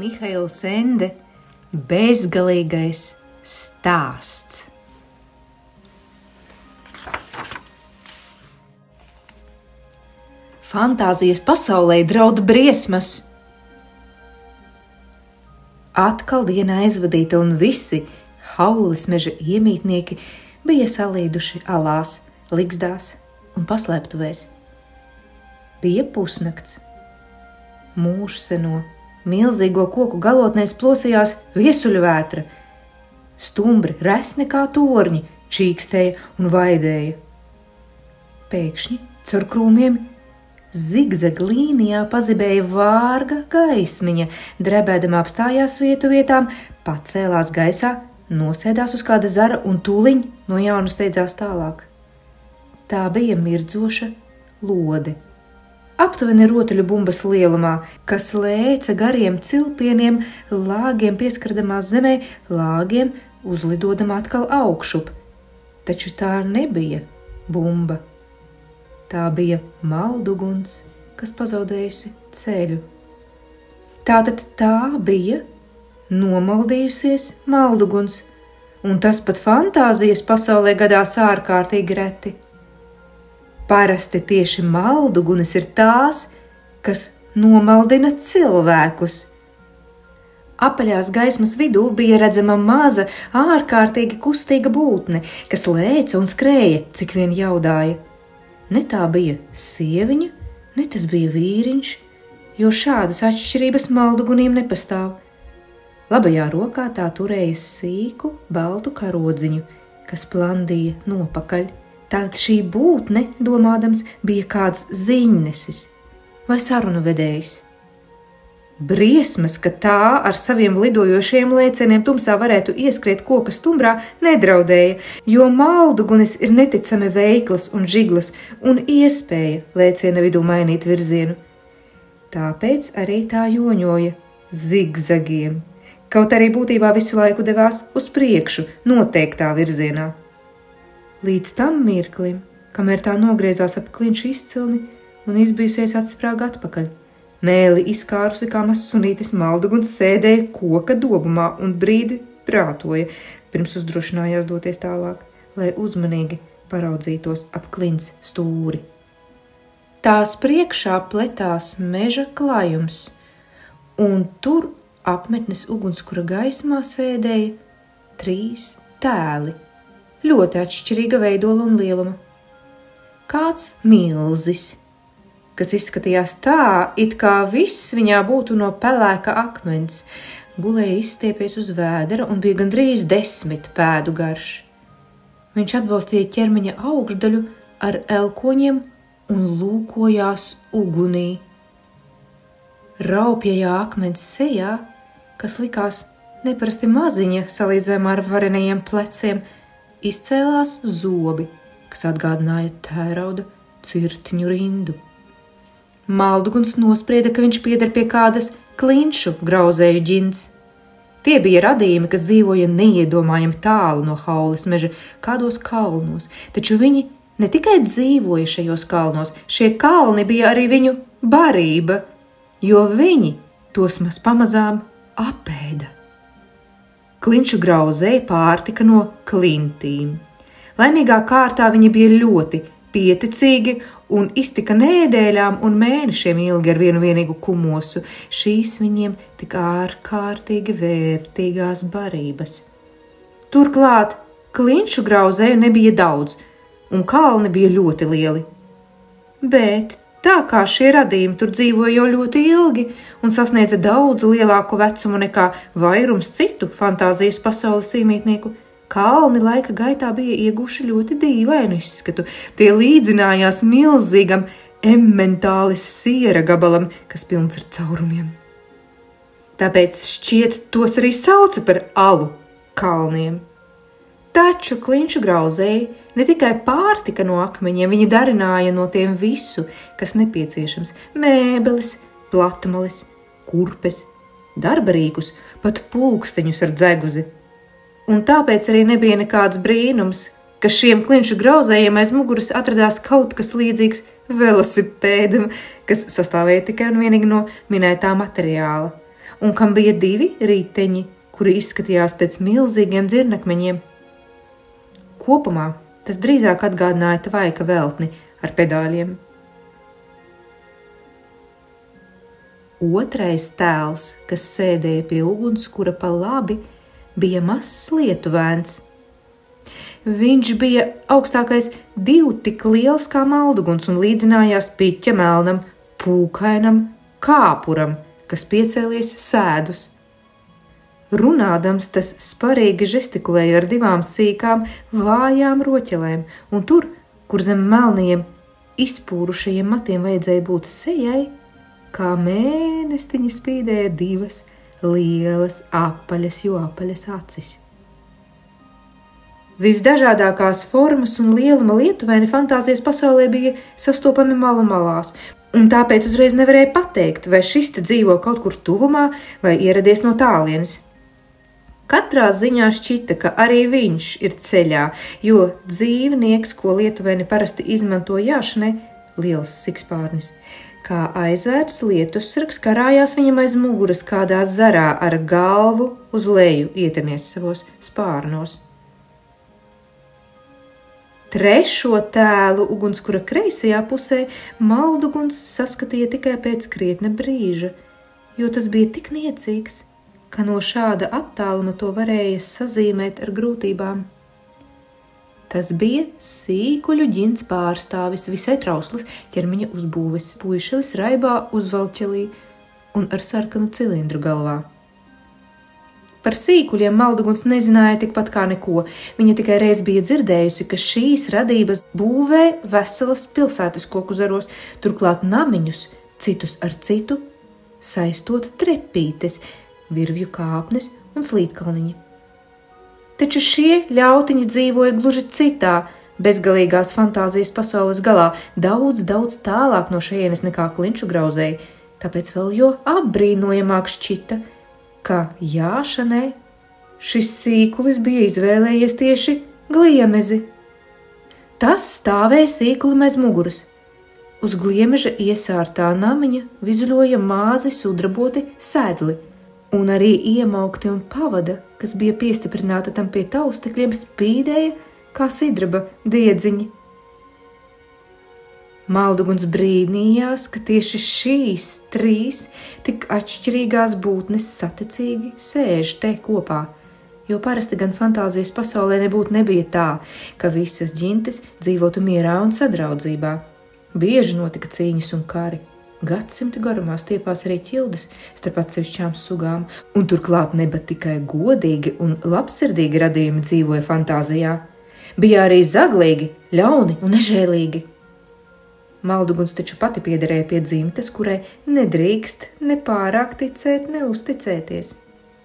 Mihails Ende bezgalīgais stāsts. Fantāzijas pasaulē draud briesmas. Atkal diena aizvadīta un visi Haules meža iemītnieki bija salīduši alās, ligzdās un paslēptuvēs. Bija pusnakts. Mūžseno, milzīgo koku galotnēs plosījās viesuļu vētra. Stumbri resni kā torņi čīkstēja un vaidēja. Pēkšņi caur krūmiem zigzag līnijā pazibēja vārga gaismiņa, drebēdama apstājās vietu vietām, pacēlās gaisā, nosēdās uz kāda zara un tūliņ no jauna steidzās tālāk. Tā bija mirdzoša lode, aptuveni rotaļu bumbas lielumā, kas lēca gariem cilpieniem, lāgiem pieskardamās zemē, lāgiem uzlidodama atkal augšup. Taču tā nebija bumba. Tā bija malduguns, kas pazaudējusi ceļu. Tātad tā bija nomaldījusies malduguns, un tas pat fantāzijas pasaulē gadās ārkārtīgi reti. Parasti tieši maldugunis ir tās, kas nomaldina cilvēkus. Apaļās gaismas vidū bija redzama maza, ārkārtīgi kustīga būtne, kas lēca un skrēja, cik vien jaudāja. Ne tā bija sieviņa, ne tas bija vīriņš, jo šādas atšķirības malduguniem nepastāv. Labajā rokā tā turēja sīku, baltu karodziņu, kas plandīja nopakaļ. Tātad šī būtne, domādams, bija kāds ziņnesis vai sarunu vedējs. Briesmas, ka tā ar saviem lidojošiem lēcieniem tumsā varētu ieskriet koka stumbrā, nedraudēja, jo maldugunis ir neticami veikls un žiglas un iespēja lēciena vidū mainīt virzienu. Tāpēc arī tā joņoja zigzagiem, kaut arī būtībā visu laiku devās uz priekšu noteiktā virzienā. Līdz tam mirklim, kamēr tā nogriezās ap klinšu izcilni un izbijusies atsprāga atpakaļ. Mēli izkārusi kā mazs sunītis, malduguns sēdēja koka dobumā un brīdi prātoja, pirms uzdrošinājās doties tālāk, lai uzmanīgi paraudzītos ap klints stūri. Tās priekšā pletās meža klājums, un tur apmetnes ugunskura gaismā sēdēja 3 tēli, ļoti atšķirīga veidola un lieluma. Kāds milzis, kas izskatījās tā, it kā viss viņā būtu no pelēka akmens, gulēja izstiepies uz vēdera un bija gandrīz 10 pēdu garš. Viņš atbalstīja ķermeņa augšdaļu ar elkoņiem un lūkojās ugunī. Raupjajā akmens sejā, kas likās neparasti maziņa salīdzinājumā ar varenajiem pleciem, izcēlās zobi, kas atgādināja tērauda cirtiņu rindu. Malduguns nosprieda, ka viņš pieder pie kādas klinšu grauzēju ģints. Tie bija radījumi, kas dzīvoja neiedomājami tālu no Haules meža, kādos kalnos, taču viņi ne tikai dzīvoja šajos kalnos, šie kalni bija arī viņu barība, jo viņi tos maz pamazām apēda. Klinšu grauzēji pārtika no klintīm. Laimīgā kārtā viņi bija ļoti pieticīgi un iztika nedēļām un mēnešiem ilgi ar vienu vienīgu kumosu, šīs viņiem tik ārkārtīgi vērtīgās barības. Turklāt klinšu grauzēju nebija daudz, un kalni bija ļoti lieli. Bet tā kā šie radījumi tur dzīvoja jau ļoti ilgi un sasniedza daudz lielāku vecumu nekā vairums citu fantāzijas pasaules iemītnieku, kalni laika gaitā bija ieguši ļoti dīvainu izskatu. Tie līdzinājās milzīgam emmentālis siera gabalam, kas pilns ar caurumiem. Tāpēc šķiet tos arī sauca par alu kalniem. Taču klinšu grauzēji ne tikai pārtika no akmeņiem, viņi darināja no tiem visu, kas nepieciešams – mēbeles, platmalis, kurpes, darbarīkus, pat pulksteņus ar dzeguzi. Un tāpēc arī nebija nekāds brīnums, ka šiem klinšu grauzējiem aiz muguras atradās kaut kas līdzīgs velosipēdam, kas sastāvēja tikai un vienīgi no minētā materiāla. un kam bija 2 riteņi, kuri izskatījās pēc milzīgiem dzirnakmeņiem. Kopumā tas drīzāk atgādināja tvaika veltni ar pedāļiem. Otrais tēls, kas sēdēja pie ugunskura pa labi, bija mazs lietuvēns. Viņš bija augstākais 2 tik liels kā malduguns un līdzinājās piķa melnam, pūkainam kāpuram, kas piecēlies sēdus. Runādams, tas sparīgi žestikulēja ar 2 sīkām, vājām roķelēm, un tur, kur zem melniem, izpūrušajiem matiem vajadzēja būt sejai, kā mēnestiņi spīdēja 2 lielas apaļas, jo apaļas acis. Visdažādākās formas un lieluma lietuvēni fantāzijas pasaulē bija sastopami malu malās, un tāpēc uzreiz nevarēja pateikt, vai šis te dzīvo kaut kur tuvumā vai ieradies no tālienes. Katrā ziņā šķita, ka arī viņš ir ceļā, jo dzīvnieks, ko lietuvēni parasti izmanto jāšanai, liels sikspārnis, kā aizvērts lietussargs, karājās viņam aiz muguras kādā zarā ar galvu uz leju ietirnies savos spārnos. Trešo tēlu ugunskura kreisajā pusē malduguns saskatīja tikai pēc krietna brīža, jo tas bija tik niecīgs, ka no šāda attāluma to varēja sazīmēt ar grūtībām. Tas bija sīkuļu ģints pārstāvis, visai trauslas ķermeņa uzbūves, puišelis raibā uzvalķelī un ar sarkanu cilindru galvā. Par sīkuļiem malduguns nezināja tikpat kā neko. Viņa tikai reiz bija dzirdējusi, ka šīs radības būvē veselas pilsētas koku zaros, turklāt namiņus, citus ar citu, saistot trepītes, virvju kāpnes un slītkalniņi. Taču šie ļautiņi dzīvoja gluži citā, bezgalīgās fantāzijas pasaules galā, daudz tālāk no šejienes nekā Klinšu grauzēji, tāpēc vēl jo apbrīnojamāk šķita, ka jāšanai šis sīkulis bija izvēlējies tieši gliemezi. Tas stāvēja sīkulim aiz muguras. Uz gliemeža iesārtā namiņa vizuļoja mazi sudraboti sēdli, un arī iemaukti un pavada, kas bija piestiprināta tam pie taustekļiem, spīdēja kā sidraba diedziņi. Malduguns brīnījās, ka tieši šīs 3 tik atšķirīgās būtnes saticīgi sēž te kopā, jo parasti gan fantāzijas pasaulē nebija tā, ka visas ģintes dzīvotu mierā un sadraudzībā. Bieži notika cīņas un kari. Gadsimti garumā stiepās arī ķildes starp atsevišķām sugām, un turklāt neba tikai godīgi un labsirdīgi radījumi dzīvoja fantāzijā. Bija arī zaglīgi, ļauni un nežēlīgi. Malduguns taču pati piederēja pie dzimtes, kurai nedrīkst ne pārāk ticēt, ne uzticēties.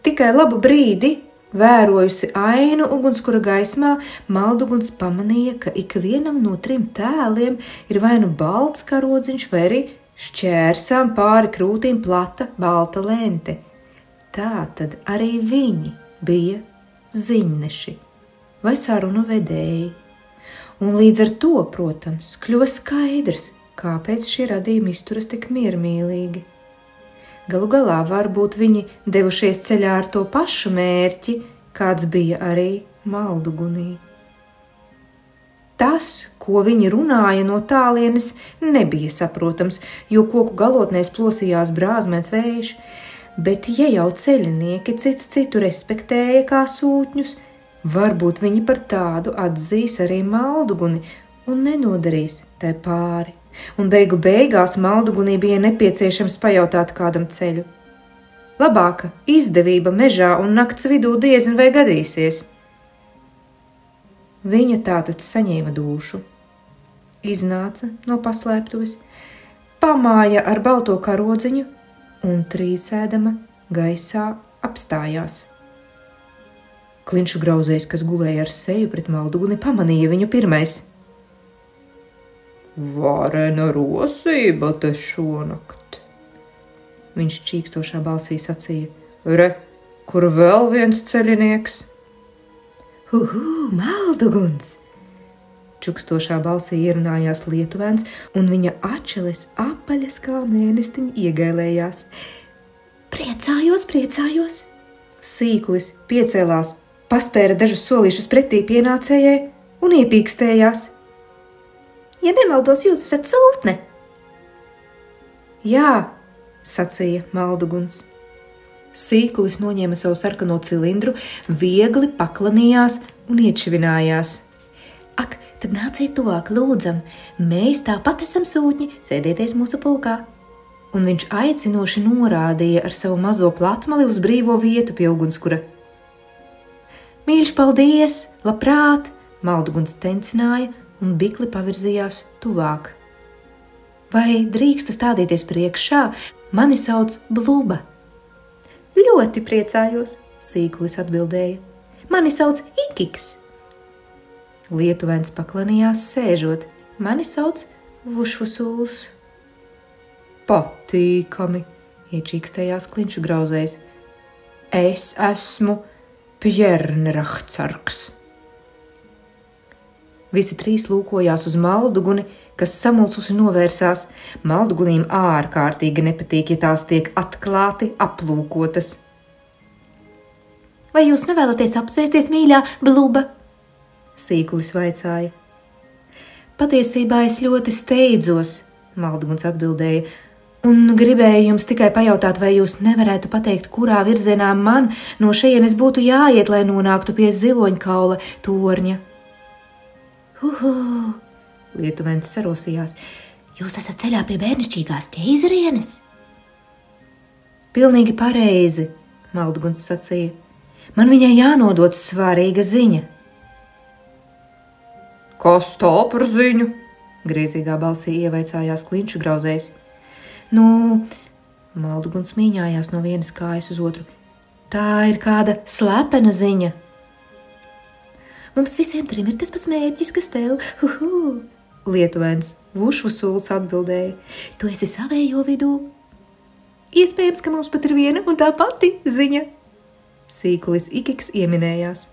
Tikai labu brīdi, vērojusi ainu ugunskura gaismā, Malduguns pamanīja, ka ikvienam no 3 tēliem ir vai nu balts karodziņš, vai arī šķērsām pāri krūtīm plata balta lente. Tā tad arī viņi bija ziņneši vai sarunu vedēji. Un līdz ar to, protams, kļuva skaidrs, kāpēc šie radījumi izturas tik miermīlīgi. Galu galā varbūt viņi devušies ceļā ar to pašu mērķi, kāds bija arī Maldugunī. Tas, ko viņi runāja no tālienes, nebija saprotams, jo koku galotnēs plosījās brāzmēns vējš, bet ja jau ceļinieki cits citu respektēja kā sūtņus, varbūt viņi par tādu atzīs arī Malduguni un nenodarīs tai pāri. Un beigu beigās Maldugunī bija nepieciešams pajautāt kādam ceļu. Labāka izdevība mežā un nakts vidū diezin vai gadīsies. Viņa tātad saņēma dūšu, iznāca no paslēptuves, pamāja ar balto karodziņu un trīcēdama gaisā apstājās. Klinšu grauzējs, kas gulēja ar seju pret Malduguni, pamanīja viņu pirmais. Varena rosība te šonakt, viņš čīkstošā balsī sacīja. Re, kur vēl viens ceļinieks? Malduguns! Čukstošā balsī ierunājās lietuvēns, un viņa ačeles apaļas kā mēnestiņi iegailējās. Priecājos. Sīkulis piecēlās, paspēra dažus solīšus pretī pienācējai un iepīkstējās. Ja nemaldos, jūs esat sūtne? Jā, sacīja Malduguns. Sīkulis noņēma savu sarkano cilindru, viegli paklanījās un iečivinājās. Ak, tad nāciet tuvāk, lūdzam, mēs tāpat esam sūtņi, sēdieties mūsu pulkā. Un viņš aicinoši norādīja ar savu mazo platmali uz brīvo vietu pie ugunskura. Mīļš, paldies, labprāt, Malduguns tencināja un bikli pavirzījās tuvāk. Vai drīkstu stādīties priekšā? Mani sauc Bluba. Ļoti priecājos, Sīkulis atbildēja. Mani sauc Ikiks. Lietuvēns paklanījās sēžot. Mani sauc Vušvusuls. Patīkami, iečīkstējās Klinšu grauzējs. Es esmu Pjernrahcarks. Visi trīs lūkojās uz Malduguni, kas samulsusi novērsās. Maldugunīm ārkārtīgi nepatīk, ja tās tiek atklāti aplūkotas. Vai jūs nevēlaties apsēsties, mīļā Bluba? Sīkulis vaicāja. Patiesībā es ļoti steidzos, Malduguns atbildēja, un gribēju jums tikai pajautāt, vai jūs nevarētu pateikt, kurā virzienā man no šejienes būtu jāiet, lai nonāktu pie Ziloņkaula torņa. Lietuvens sarosījās. Jūs esat ceļā pie bērnišķīgās ķeizarienes? Pilnīgi pareizi, Malduguns sacīja. Man viņai jānodod svarīga ziņa. Kas tā par ziņu? Griezīgā balsī ievaicājās Klinšu grauzējs. Malduguns mīņājās no vienas kājas uz otru. Tā ir kāda slepena ziņa. Mums visiem trim ir tas pats mērķis, kas tev. Lietuvēns Vušvusuls atbildēja. Tu esi savējo vidū. Iespējams, ka mums pat ir viena un tā pati ziņa. Sīkulis Ikiks ieminējās.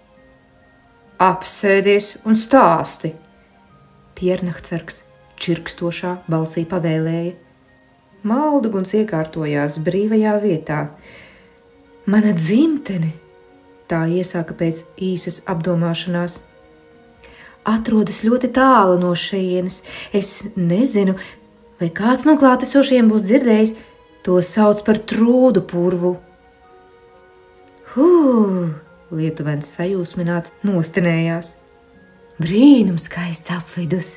Apsēdies un stāsti. Pjernrahcarks čirkstošā balsī pavēlēja. Malduguns iekārtojās brīvajā vietā. Mana dzimtene, tā iesāka pēc īsas apdomāšanās, atrodas ļoti tālu no šejienes. Es nezinu, vai kāds no klātesošiem būs dzirdējis, to sauc par trūdu purvu. Lietuvens sajūsmināts nostenējās. Brīnums skaists apvidus.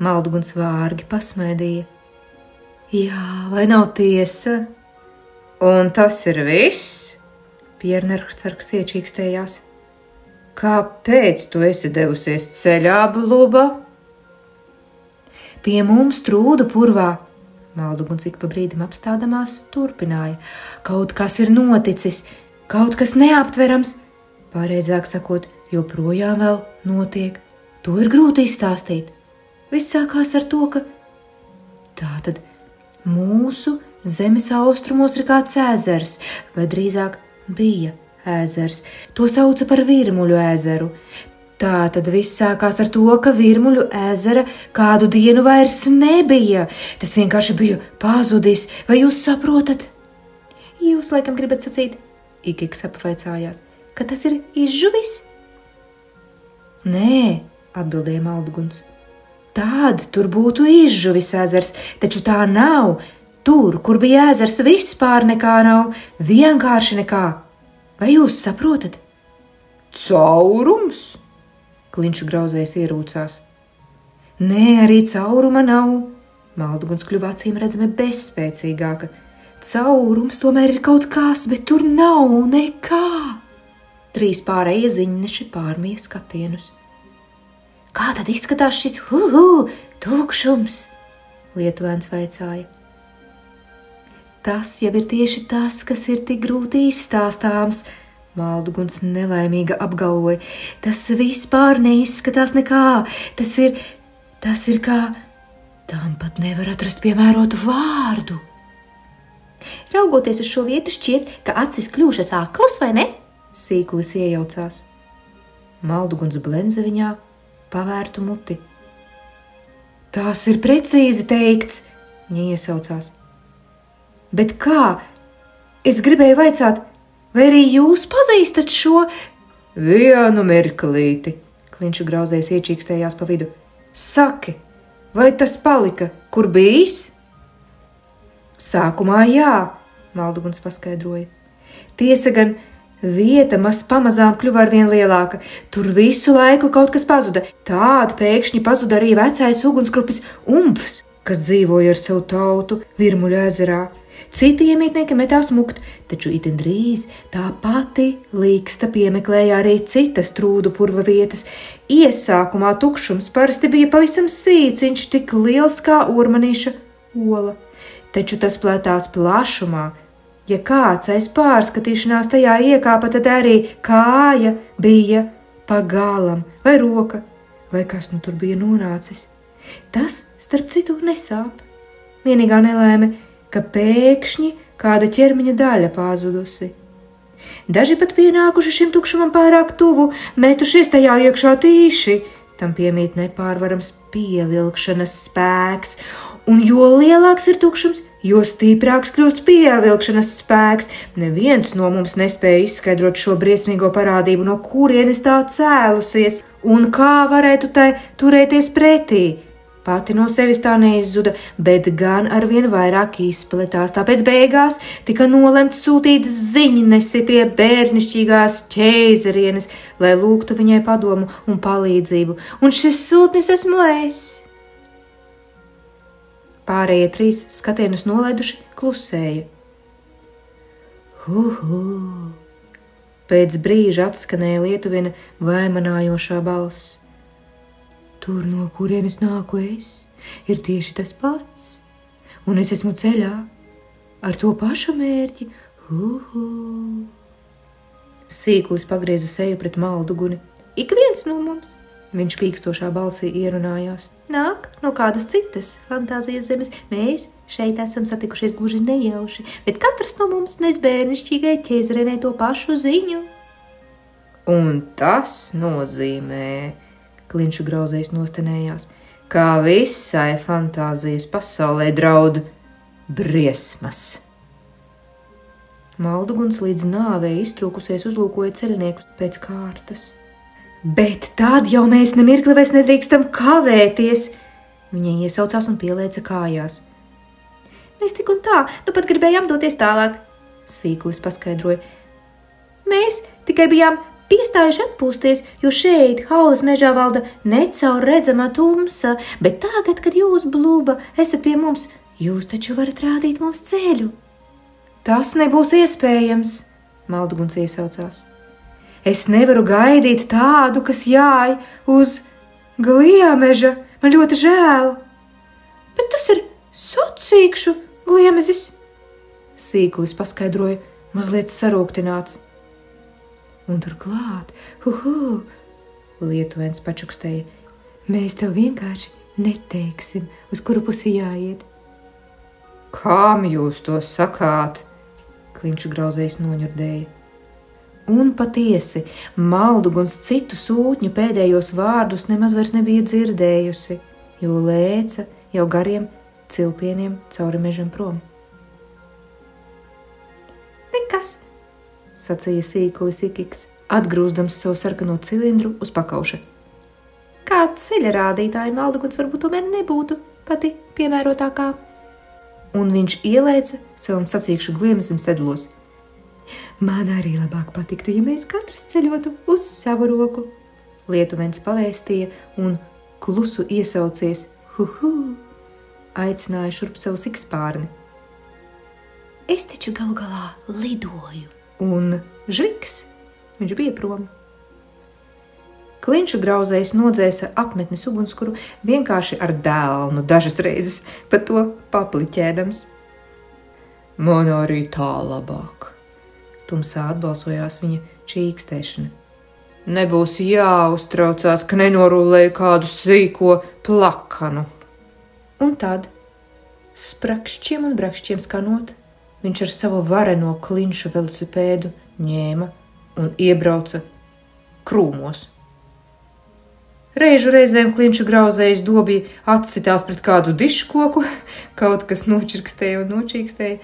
Malduguns vārgi pasmaidīja. Jā, vai nav tiesa? Un tas ir viss? Pjernrahcarks iečīkstējās. Kāpēc tu esi devusies ceļā, Bluba? Pie mums trūdu purvā, Malduguns ik pa brīdim apstādamās turpināja. Kaut kas ir noticis, kaut kas neaptverams, pareizāk sakot, joprojām vēl notiek. To ir grūti izstāstīt. Viss sākās ar to, ka tātad mūsu zemes austrumos ir kāds ezers, vai drīzāk bija ezers. To sauca par Virmuļu ezeru. Tātad viss sākās ar to, ka Virmuļu ezera kādu dienu vairs nebija. Tas vienkārši bija pazudis. Vai jūs saprotat? Jūs laikam gribat sacīt, Ikiks apvaicājās, ka tas ir izžuvis? Nē, atbildēja Malduguns. Tad tur būtu izžuvis ezers, taču tā nav. Tur, kur bija ezers, vispār nekā nav, vienkārši nekā. Vai jūs saprotat? Caurums? Klinšu grauzējs ierūcās. Nē, arī cauruma nav. Malduguns kļuva acīm redzami bezspēcīgāka. Caurums tomēr ir kaut kas, bet tur nav nekā. Trīs pārējie ziņneši pārmīja skatienus. Kā tad izskatās šis tukšums? Lietuvēns vaicāja. Tas jau ir tieši tas, kas ir tik grūti izstāstāms, Malduguns nelaimīga apgalvoja. Tas vispār neizskatās nekā. Tas ir kā, tam pat nevar atrast piemērotu vārdu. Raugoties uz šo vietu šķiet, ka acis kļūšas aklas, vai ne? Sīkulis iejaucās. Malduguns blenza viņā pavērtu muti. Tas ir precīzi teikts, viņa iesaucās. Bet kā? Es gribēju vaicāt, vai arī jūs pazīstat šo? Vienu mirklīti, Klinša grauzējs iečīkstējās pa vidu. Saki, vai tas palika, kur bijis? Sākumā jā, Malduguns paskaidroja. Tiesa gan, vieta pamazām kļuva arvien lielāka. Tur visu laiku kaut kas pazuda. Tād pēkšņi pazuda arī vecais ugunsgrupis Umpfs, kas dzīvoja ar savu tautu Virmuļu ezerā. Citi iemītnieki metās mukt, taču itin drīz tā pati līksta piemeklēja arī citas trūdu purva vietas. Iesākumā tukšums parasti bija pavisam sīciņš, tik liels kā urmanīša ola. Taču tas platās plašumā. Ja kāds aiz pārskatīšanās tajā iekāpa, tad arī kāja bija pagalam, vai roka, vai kas nu tur bija nonācis. Tas, starp citu, nesāp. Vienīgā nelēme, ka pēkšņi kāda ķermeņa daļa pazudusi. Daži pat pienākuši šim tukšumam pārāk tuvu, metušies tajā iekšā tīši. Tam piemīt nepārvarams pievilkšanas spēks, un jo lielāks ir tukšums, jo stiprāks kļūst pievilkšanas spēks. Neviens no mums nespēja izskaidrot šo briesmīgo parādību, no kurienes tā cēlusies, un kā varētu tai turēties pretī. Pati no sevis tā neizzuda, bet gan arvien vairāk izpletās, tāpēc beigās tika nolemts sūtīt ziņnesi pie bērnišķīgās ķēzerienes, lai lūgtu viņai padomu un palīdzību, un šis sūtnis esmu es. Pārējie trīs skatienus nolaiduši klusēja. Pēc brīža atskanēja lietuviena vaimanājošā balss. Tur, no kurienes nāku es, ir tieši tas pats, un es esmu ceļā ar to pašu mērķi. Sīkulis pagrieza seju pret Malduguni. Ik viens no mums, viņš pīkstošā balsī ierunājās, nāk no kādas citas fantāzijas zemes. Mēs šeit esam satikušies gluži nejauši, bet katrs no mums nes bērnišķīgai ķēzrenē to pašu ziņu. Un tas nozīmē, Klinša grauzējs nostenējās, kā visai fantāzijas pasaulē draud briesmas. Malduguns līdz nāvei iztrūkusies uzlūkoja ceļniekus pēc kārtas. Bet tad jau mēs nemirkli vairs nedrīkstam kavēties, viņa iesaucās un pielēca kājās. Mēs tik un tā, nu pat gribējām doties tālāk, Sīkulis paskaidroja. Mēs tikai bijām piestājuši atpūsties, jo šeit Haules mežā valda necaur redzama tumsa, bet tagad, kad jūs, Blūba, esat pie mums, jūs taču varat rādīt mums ceļu. Tas nebūs iespējams, Malduguns iesaucās. Es nevaru gaidīt tādu, kas jāj uz gliemeža, man ļoti žēl. Bet tas ir sacīkšu gliemezis, Sīkulis paskaidroja, mazliet sarūktināts. Un turklāt, lietuviens pačukstēja, mēs tev vienkārši neteiksim, uz kuru pusi jāiet. Kām jūs to sakāt? Klinša grauzējs noņurdēja. Un patiesi, Malduguns citu sūtņu pēdējos vārdus nemaz vairs nebija dzirdējusi, jo lēca jau gariem cilpieniem cauri mežam prom. Nekas, sacīja Sīkulis Ikiks, atgrūzdams savu sarkano cilindru uz pakauša. Kāds ceļa rādītāja Malduguns varbūt tomēr nebūtu pati piemērotākā. Un viņš ielēca savam sacīkšu gliemezim sedlos. Man arī labāk patiktu, ja mēs katrs ceļotu uz savu roku, lietuvens pavēstīja un klusu iesaucies, aicināja šurp savu sikspārni. Es taču galu galā lidoju. Un žviks, viņš bija prom. Klinša grauzējs nodzēsa apmetnes ugunskuru vienkārši ar dēlnu dažas reizes, pa to papliķēdams. Man arī tā labāk, tumsā atbalsojās viņa čīkstēšana. Nebūs jāuztraucās, ka nenorulēju kādu sīko plakanu. Un tad, sprakšķiem un brakšķiem skanot, viņš ar savu vareno Klinšu velosipēdu ņēma un iebrauca krūmos. Reižu reizēm Klinša grauzējs dobī atsitās pret kādu diškoku, kaut kas nočirkstēja un nočīkstēja,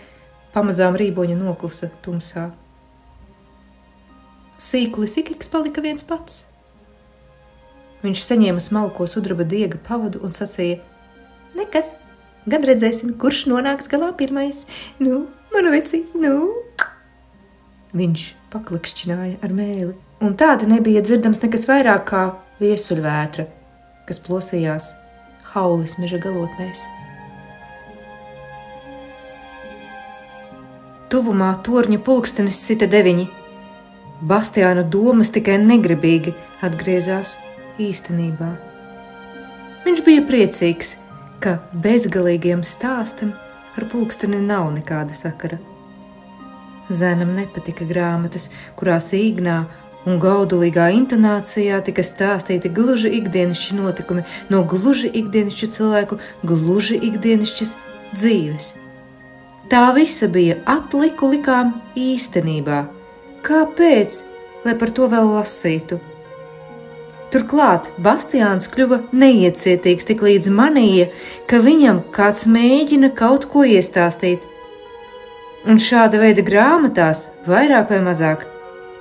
Pamazām rīboņa noklusa tumsā. Sīkulis ikiks palika viens pats. Viņš saņēma smalko sudraba diega pavadu un sacīja: nekas, gan redzēsim, kurš nonāks galā pirmais. Nu, manu veci, nu. Viņš paklikšķināja ar mēli, un tāda nebija dzirdams nekas vairāk kā viesuļvētra, kas plosījās Haules meža galotnēs. Tuvumā torņa pulkstenis sita 9. Bastiāna domas tikai negribīgi atgriezās īstenībā. Viņš bija priecīgs, ka bezgalīgiem stāstam ar pulksteni nav nekāda sakara. Zēnam nepatika grāmatas, kurās īgnā un gaudulīgā intonācijā tika stāstīti gluži ikdienišķi notikumi no gluži ikdienišķu cilvēku, gluži ikdienišķas dzīves. Tā visa bija atliku likām īstenībā. Kāpēc, lai par to vēl lasītu? Turklāt Bastiāns kļuva neiecietīgs tik līdz manīja, ka viņam kāds mēģina kaut ko iestāstīt. Un šāda veida grāmatās, vairāk vai mazāk,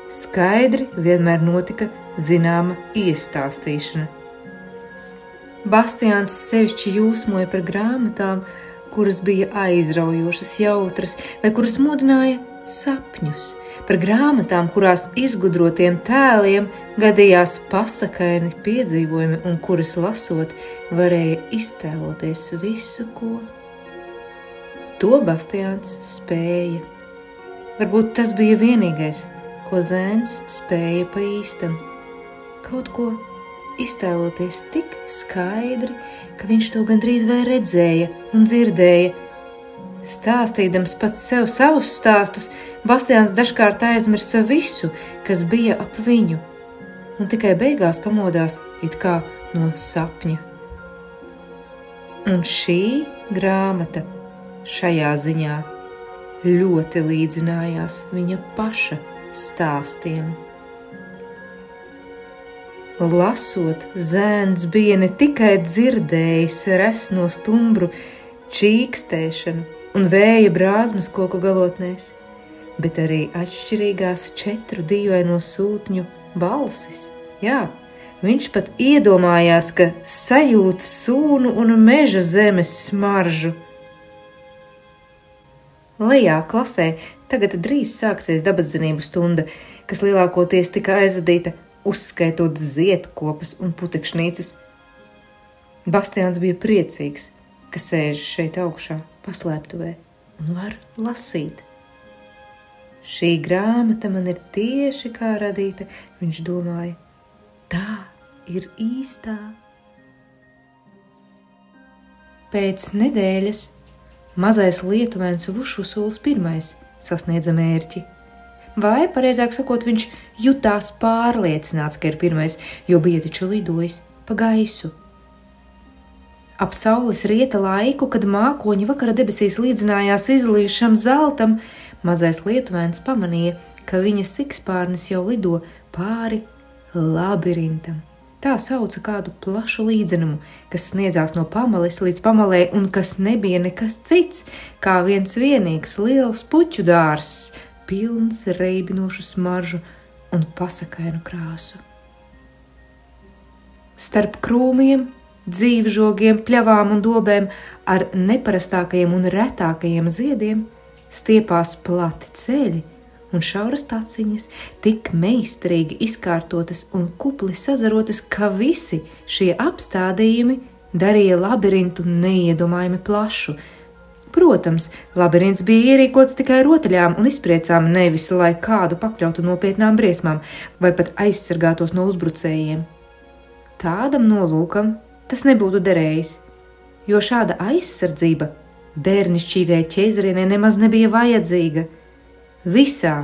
skaidri vienmēr notika zināma iestāstīšana. Bastiāns sevišķi jūsmoja par grāmatām, kuras bija aizraujošas, jautras, vai kuras mudināja sapņus, par grāmatām, kurās izgudrotiem tēliem gadījās pasakaini piedzīvojumi un kuras lasot varēja iztēloties visu, ko. To Bastiāns spēja. Varbūt tas bija vienīgais, ko zēns spēja pa īstam. Kaut ko iztēloties tik skaidri, ka viņš to gandrīz vai redzēja un dzirdēja. Stāstīdams pats sev savus stāstus, Bastiāns dažkārt aizmirsa visu, kas bija ap viņu, un tikai beigās pamodās it kā no sapņa. Un šī grāmata šajā ziņā ļoti līdzinājās viņa paša stāstiem. Lasot, zēns bija ne tikai dzirdējis resno stumbru čīkstēšanu un vēja brāzmas koku galotnēs, bet arī atšķirīgās 4 dīvaino sūtņu balsis. Jā, viņš pat iedomājās, ka sajūt sūnu un meža zemes smaržu. Lejā klasē tagad drīz sāksies dabaszinību stunda, kas lielākoties tika aizvadīta uzskaitot ziedkopas un putekšnīcas. Bastiāns bija priecīgs, ka sēž šeit augšā paslēptuvē un var lasīt. Šī grāmata man ir tieši kā radīta, viņš domāja. Tā ir īstā. Pēc nedēļas mazais lietuvēns Vušusuls pirmais sasniedza mērķi. Vai, pareizāk sakot, viņš jutās pārliecināts, ka ir pirmais, jo bija taču lidojis pa gaisu. Ap saules rieta laiku, kad mākoņi vakara debesīs līdzinājās izlījušam zeltam, mazais lietuvēns pamanīja, ka viņa sikspārnis jau lido pāri labirintam. Tā sauca kādu plašu līdzenumu, kas sniedzās no pamales līdz pamalē un kas nebija nekas cits, kā viens vienīgs liels puķu dārzs, pilns reibinošu smaržu un pasakainu krāsu. Starp krūmiem, dzīvžogiem, pļavām un dobēm ar neparastākajiem un retākajiem ziediem stiepās plati ceļi un šauras taciņas, tik meistarīgi izkārtotas un kupli sazarotas, ka visi šie apstādījumi darīja labirintu neiedomājami plašu. Protams, labirints bija ierīkots tikai rotaļām un izpriecām, nevis lai kādu pakļautu nopietnām briesmām vai pat aizsargātos no uzbrucējiem. Tādam nolūkam tas nebūtu derējis, jo šāda aizsardzība bērnišķīgai ķēzarienei nemaz nebija vajadzīga. Visā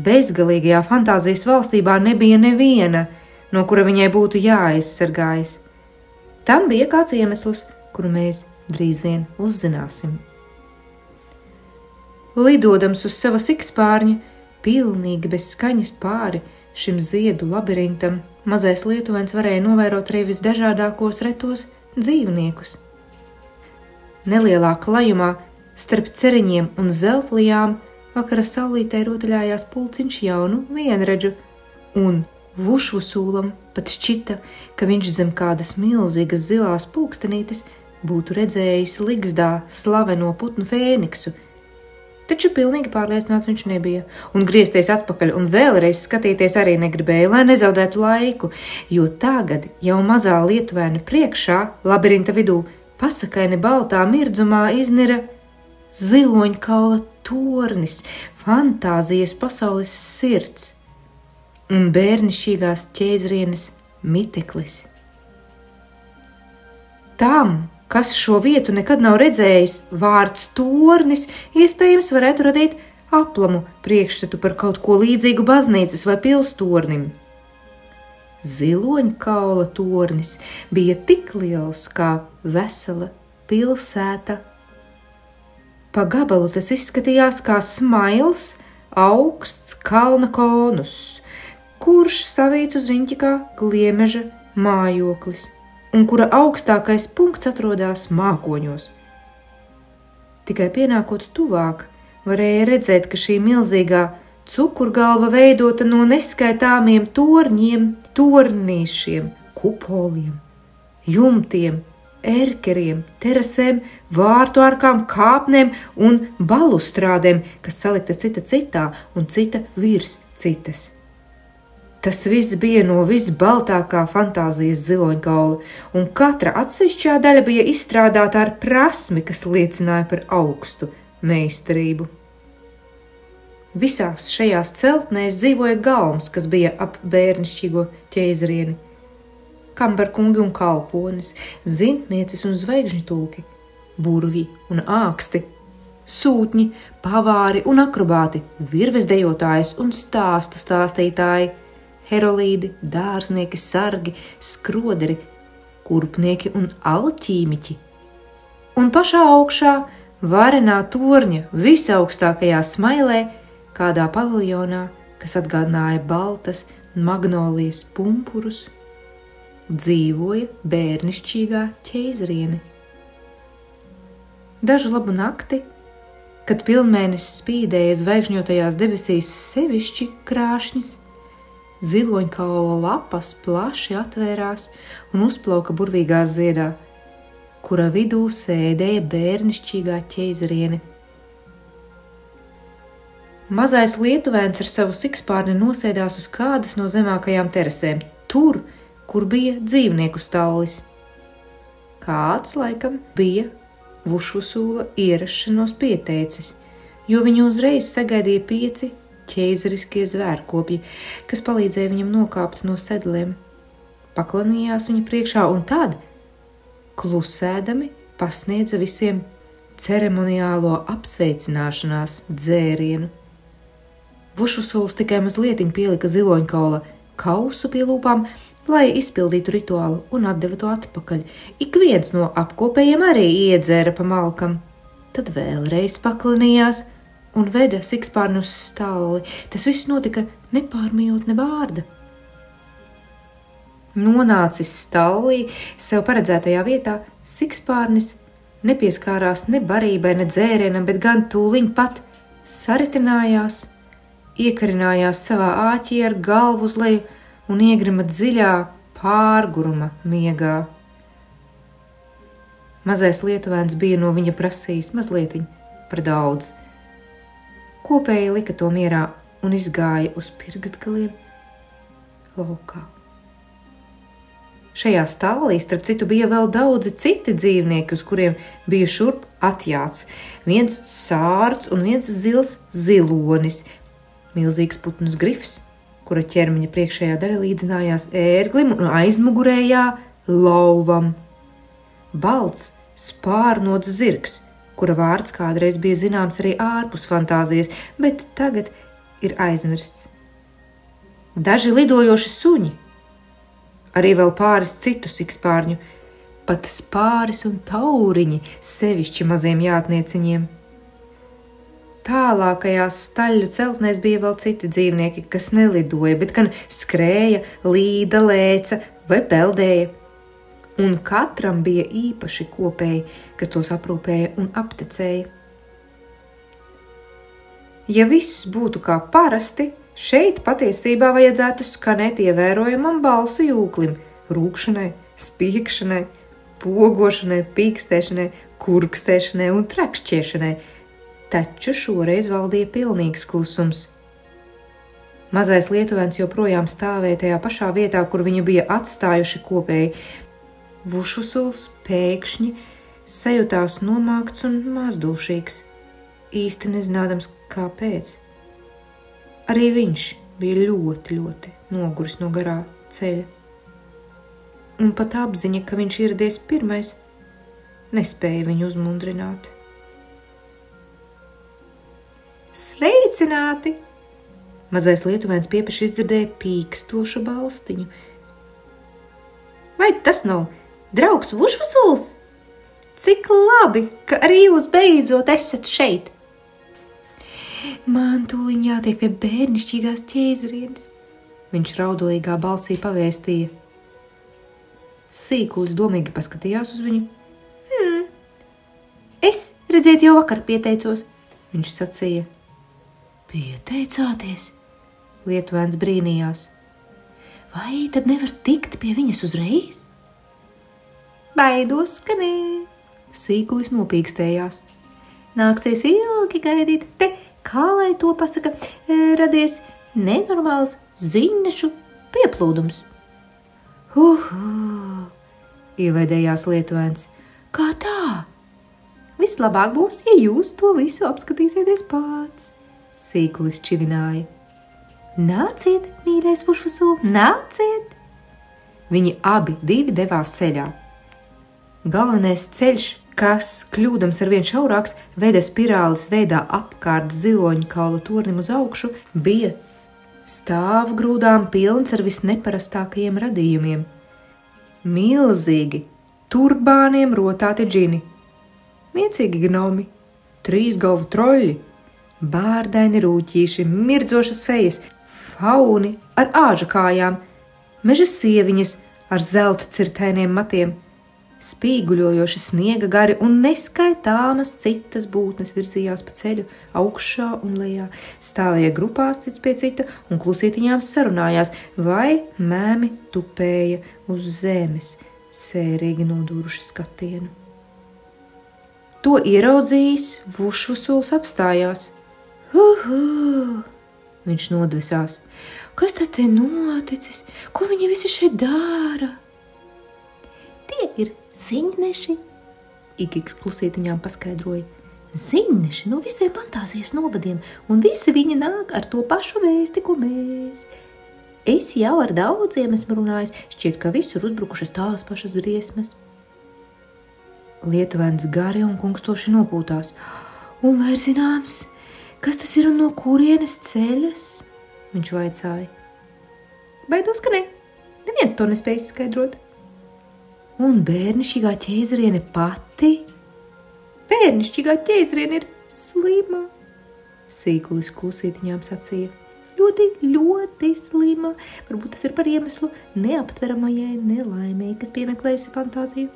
bezgalīgajā fantāzijas valstībā nebija neviena, no kura viņai būtu jāaizsargājas. Tam bija kāds iemesls, kuru mēs drīz vien uzzināsim. Lidodams uz sava sikspārņa, pilnīgi bez skaņas pāri šim ziedu labirintam, mazais lietuvēns varēja novērot arī visdažādākos retos dzīvniekus. Nelielā klajumā Starp ceriņiem un zeltlijām vakara saulītē rotaļājās pulciņš jaunu vienredžu, un Vušvusūlam pat šķita, ka viņš zem kādas milzīgas zilās pulkstenītes būtu redzējis Ligzdā slaveno putnu Fēniksu. Taču pilnīgi pārliecināts viņš nebija, un griezties atpakaļ un vēlreiz skatīties arī negribēja, lai nezaudētu laiku, jo tagad jau mazā lietuvēna priekšā, labirinta vidū, pasakaini baltā mirdzumā iznira ziloņkaula tornis, fantāzijas pasaules sirds un bērnišķīgās ķēzrienes miteklis. Tam, kas šo vietu nekad nav redzējis, vārds tornis iespējams varētu radīt aplamu priekšstatu par kaut ko līdzīgu baznīcas vai pilstornim. Ziloņkaula tornis bija tik liels kā vesela pilsēta. Pa gabalu tas izskatījās kā smails, augsts kalna konus, kurš savīts uz riņķi kā gliemeža mājoklis, un kura augstākais punkts atrodas mākoņos. Tikai pienākot tuvāk, varēja redzēt, ka šī milzīgā cukurgalva veidota no neskaitāmiem torņiem, tornīšiem, kupoliem, jumtiem, erkeriem, terasēm, vārtu arkām, kāpnēm un balustrādēm, kas saliktas cita citā un cita virs citas. Tas viss bija no visbaltākā fantāzijas ziloņkaula, un katra atsevišķā daļa bija izstrādāta ar prasmi, kas liecināja par augstu meistarību. Visās šajās celtnēs dzīvoja galms, kas bija ap bērnišķīgo ķēzrieni, kambarkungi un kalponis, zintnieces un zvaigžņu tulki, burvji un āksti, sūtņi, pavāri un akrobāti, virves dejotājas un stāstu stāstītāji, herolīdi, dārznieki, sargi, skroderi, kurpnieki un alķīmiķi. Un pašā augšā, varenā torņa visaugstākajā smailē, kādā paviljonā, kas atgādināja baltas magnolijas pumpurus, dzīvoja bērnišķīgā ķēzriene. Dažu labu nakti, kad pilnmēnesis spīdēja zvaigžņotajās debesīs sevišķi krāšņas, ziloņkaula lapas plaši atvērās un uzplauka burvīgā ziedā, kura vidū sēdēja bērnišķīgā ķēzriene. Mazais lietuvēns ar savu sikspārni nosēdās uz kādas no zemākajām terasēm, tur, kur bija dzīvnieku stallis. Kāds laikam bija Vušvusūla ierašanos pieteicis, jo viņu uzreiz sagaidīja 5 ķēzeriskie zvērkopji, kas palīdzēja viņam nokāpt no sedliem. Paklanījās viņa priekšā un tad, klusēdami, pasniedza visiem ceremoniālo apsveicināšanās dzērienu. Vušvusūls tikai mazlietiņ pielika ziloņkaula kausu pie lūpām, lai izpildītu rituālu un atdeva to atpakaļ. Ik viens no apkopējiem arī iedzēra pa malkam. Tad vēlreiz paklanījās un veda sikspārni uz stalli. Tas viss notika nepārmijot ne vārda. Nonācis stallī sev paredzētajā vietā, sikspārnis nepieskārās ne barībai, ne dzērienam, bet gan tūliņ pat saritinājās, iekarinājās savā āķī ar galvu uz leju un iegrima dziļā pārguruma miegā. Mazais lietuvēns bija no viņa prasījis mazlietiņ par daudz. Kopēji lika to mierā un izgāja uz pirkstgaliem laukā. Šajā stallī, starp citu, bija vēl daudzi citi dzīvnieki, uz kuriem bija šurp atjāts. Viens sārts un viens zils zilonis, milzīgs putns grifs, kura ķermeņa priekšējā daļa līdzinājās ērglim un aizmugurējā lauvam. Balts, spārnots zirgs, kura vārds kādreiz bija zināms arī ārpus fantāzijas, bet tagad ir aizmirsts. Daži lidojoši suņi, arī vēl pāris citu sikspārņu, pat spāris un tauriņi, sevišķi maziem jātnieciņiem. Tālākajās staļļu celtnēs bija vēl citi dzīvnieki, kas nelidoja, bet gan skrēja, līda, lēca vai peldēja. Un katram bija īpaši kopēji, kas tos aprūpēja un aptecēja. Ja viss būtu kā parasti, šeit patiesībā vajadzētu skanēt ievērojamam balsu jūklim, rūkšanai, spīkšanai, pogošanai, pīkstēšanai, kurkstēšanai un trekšķiešanai, taču šoreiz valdīja pilnīgs klusums. Mazais lietuvens joprojām stāvēja tajā pašā vietā, kur viņu bija atstājuši kopēji. Vušusuls pēkšņi sajūtās nomākts un mazdūšīgs, īsti nezinādams kāpēc. Arī viņš bija ļoti, ļoti noguris no garā ceļa. Un pat apziņa, ka viņš ieradies pirmais, nespēja viņu uzmundrināt. Sveicināti! Mazais lietuvens piepeši izdzirdēja pīkstošu balstiņu. Vai tas nav draugs Vušusuls? Cik labi, ka arī jūs beidzot esat šeit! Man tūliņ jātiek pie bērnišķīgās ķēzrienes, viņš raudulīgā balsī pavēstīja. Sīkulis domīgi paskatījās uz viņu. Es, redzēt, jau vakar pieteicos, viņš sacīja. Pieteicāties? Lietuvens brīnījās. Vai tad nevar tikt pie viņas uzreiz? Baidos, ka nē, sīkulis nopīkstējās. Nāksies ilgi gaidīt, te, kā lai to pasaka, radies nenormāls ziņnešu pieplūdums. Ievaidējās lietuvens. Kā tā? Vislabāk būs, ja jūs to visu apskatīsieties pats, sīkulis čivināja. Nāciet, mīļais Vušusul, nāciet! Viņi abi divi devās ceļā. Galvenais ceļš, kas, kļūdams arvien šaurāks, veda spirāles veidā apkārt ziloņkaula tornim uz augšu, bija stāvgrūdām pilns ar visneparastākajiem radījumiem. Milzīgi, turbāniem rotāti džini, niecīgi gnomi, 3 galvu troļļi, bārdaini rūķīši, mirdzošas fejas, fauni ar āža kājām, meža sieviņas ar zelta cirtainiem matiem, spīguļojoši sniega gari un neskaitāmas citas būtnes virzījās pa ceļu augšā un lejā, stāvēja grupās cits pie cita un klusītiņām sarunājās vai mēmi tupēja uz zemes, sērīgi nodūruši skatienu. To ieraudzījis, Vušusuls apstājās. Viņš nodvesās. Kas tad te noticis? Ko viņi visi šeit dara? Tie ir ziņneši, Ikiks klusītiņām paskaidroja. Ziņneši no visiem fantāzijas novadiem, un visi viņi nāk ar to pašu vēsti, ko mēs. Es jau ar daudziem esmu runājis, šķiet, ka visur uzbrukušas tās pašas briesmas. Lietuvens gari un kungstoši nopūtās. Un vai ir zināms, kas tas ir un no kurienes ceļas? Viņš vaicāja. Baidos, ka ne. Neviens to nespēj izskaidrot. Un bērnišķīgā ķēzriene pati? Bērnišķīgā ķēzriene ir slima, sīkulis klusītiņām sacīja. Ļoti, ļoti slima. Varbūt tas ir par iemeslu neaptveramajai nelaimei, kas piemeklējusi fantāziju.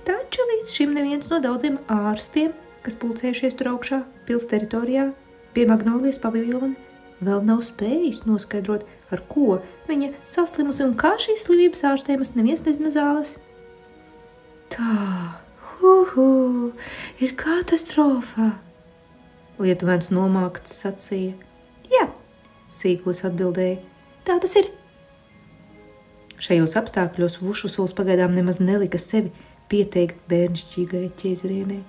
Taču līdz šim neviens no daudziem ārstiem, kas pulcējušies tur augšā, pils teritorijā, pie Magnolijas paviljona, vēl nav spējis noskaidrot, ar ko viņa saslimusi un kā šīs slimības ārstēmas neviens nezina zāles. Tā, ir katastrofa, Lietuvens nomākts sacīja. Jā, sīkulis atbildēja, tā tas ir. Šajos apstākļos Vušusuls pagaidām nemaz nelika sevi pieteikt bērnišķīgai ķēzrienei.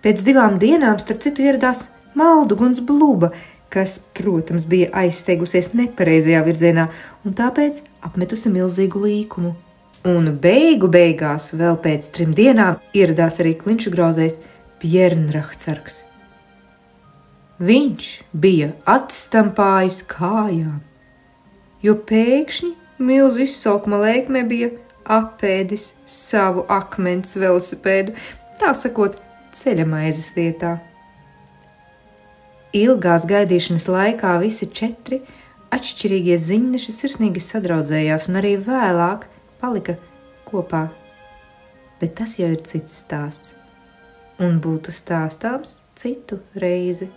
Pēc 2 dienām starp citu ieradās Malduguns Bluba, kas, protams, bija aizsteigusies nepareizajā virzienā un tāpēc apmetusi milzīgu līkumu. Un beigās vēl pēc 3 dienām ieradās arī klinšu grauzējs Pjernrahcargs. Viņš bija atstampājis kājām, jo pēkšņi milzu izsalkuma lēkmē bija apēdis savu akmens velosipēdu, tā sakot, ceļamaizes vietā. Ilgās gaidīšanas laikā visi 4 atšķirīgie ziņneši sirsnīgi sadraudzējās un arī vēlāk palika kopā. Bet tas jau ir cits stāsts un būtu stāstāms citu reizi.